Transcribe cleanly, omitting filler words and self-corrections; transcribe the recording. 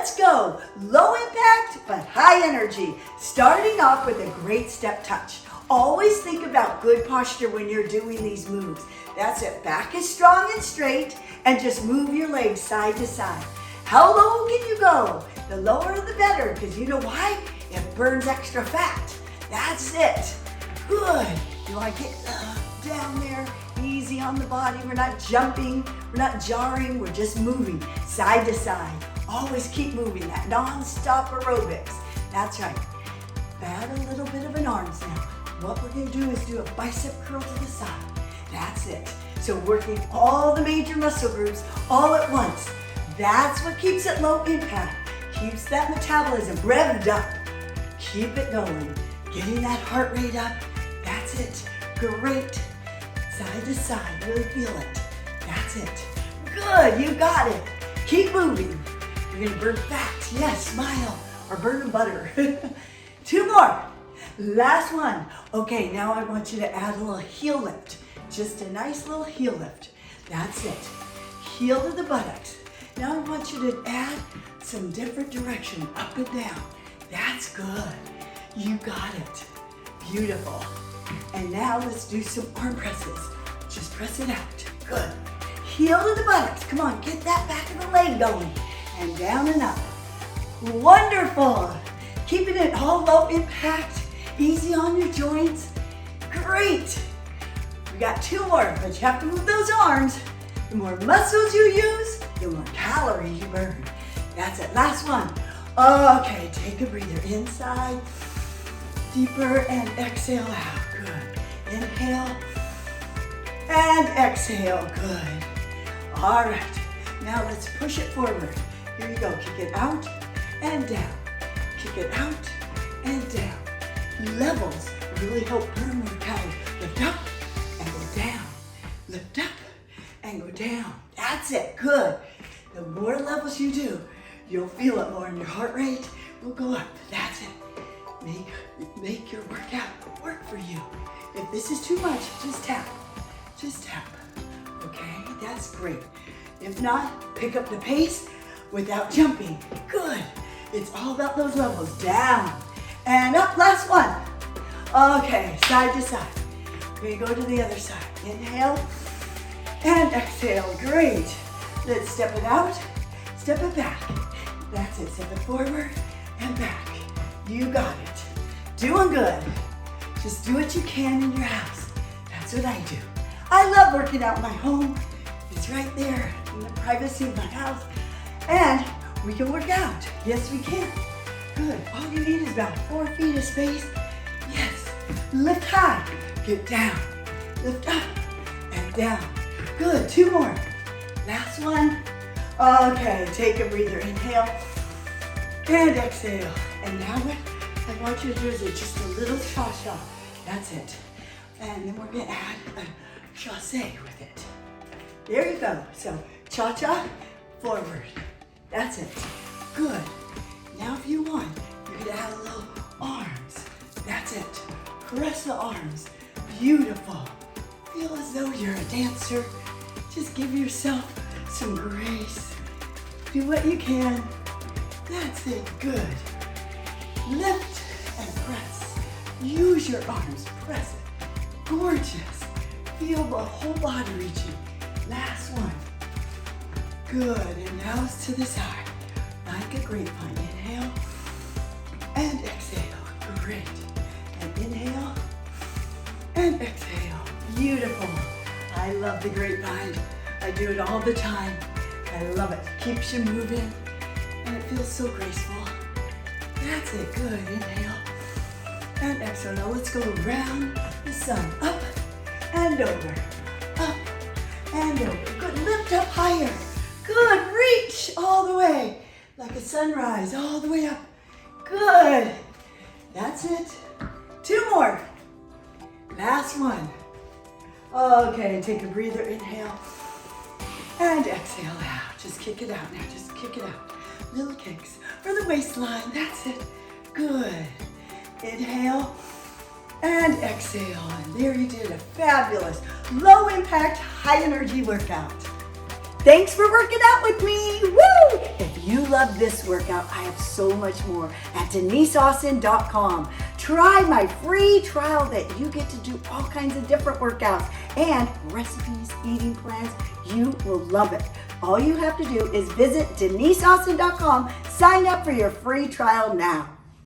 let's go. Low impact, but high energy. Starting off with a great step touch. Always think about good posture when you're doing these moves. That's it. Back is strong and straight, and just move your legs side to side. How low can you go? The lower the better, because you know why? It burns extra fat. That's it. Good. You want to get down there, easy on the body. We're not jumping, we're not jarring, we're just moving side to side. Always keep moving, that non-stop aerobics. That's right. Add a little bit of an arms now. What we're gonna do is do a bicep curl to the side. That's it. So working all the major muscle groups all at once. That's what keeps it low impact. Keeps that metabolism revved up. Keep it going. Getting that heart rate up. That's it. Great. Side to side, really feel it. That's it. Good, you got it. Keep moving. You're gonna burn fat. Yes, smile. Or burn butter. 2 more. Last one. Okay, now I want you to add a little heel lift. Just a nice little heel lift. That's it. Heel to the buttocks. Now I want you to add some different direction, up and down. That's good. You got it. Beautiful. And now let's do some arm presses. Just press it out. Good. Heel to the buttocks. Come on, get that back of the leg going. And down and up. Wonderful. Keeping it all low impact. Easy on your joints. Great. We got 2 more, but you have to move those arms. The more muscles you use, the more calories you burn. That's it. Last one. Okay, take a breather. Inside, deeper, and exhale out. Good. Inhale, and exhale. Good. All right. Now let's push it forward. Here you go. Kick it out and down. Kick it out and down. Levels really help burn your calories. Lift up and go down. Lift up and go down. That's it. Good. The more levels you do, you'll feel it more, and your heart rate will go up. That's it. Make your workout work for you. If this is too much, just tap. Just tap. Okay? That's great. If not, pick up the pace without jumping. Good. It's all about those levels. Down and up. Last one. Okay, side to side. We're gonna go to the other side. Inhale and exhale. Great. Let's step it out, step it back. That's it. Step it forward and back. You got it. Doing good. Just do what you can in your house. That's what I do. I love working out in my home. It's right there in the privacy of my house. And we can work out. Yes, we can. Good. All you need is about 4 feet of space. Yes. Lift high. Get down. Lift up and down. Good. 2 more. Last one. Okay. Take a breather. Inhale and exhale. And now what I want you to do is just a little cha-cha. That's it. And then we're going to add a chasse with it. There you go. So cha-cha, forward. That's it. Good. Now if you want, you could add a little arms. That's it. Press the arms. Beautiful. Feel as though you're a dancer. Just give yourself some grace. Do what you can. That's it. Good. Lift and press. Use your arms. Press it. Gorgeous. Feel the whole body reaching. Last one. Good. And now it's to the side. Like a grapevine. Inhale and exhale. Great. And inhale and exhale. Beautiful. I love the grapevine. I do it all the time. I love it. Keeps you moving and it feels so graceful. That's it. Good. Inhale and exhale. Now let's go around the sun. Up and over. Up and over. Good. Lift up higher. Good. Reach all the way. Like a sunrise. All the way up. Good. That's it. 2 more. Last one. Okay. Take a breather. Inhale. And exhale out. Just kick it out now. Just kick it out. Little kicks for the waistline. That's it. Good. Inhale and exhale. And there you did a fabulous low impact, high energy workout. Thanks for working out with me. Woo! If you love love this workout, I have so much more at deniseaustin.com. Try my free trial that you get to do all kinds of different workouts and recipes, eating plans. You will love it. All you have to do is visit deniseaustin.com, sign up for your free trial now.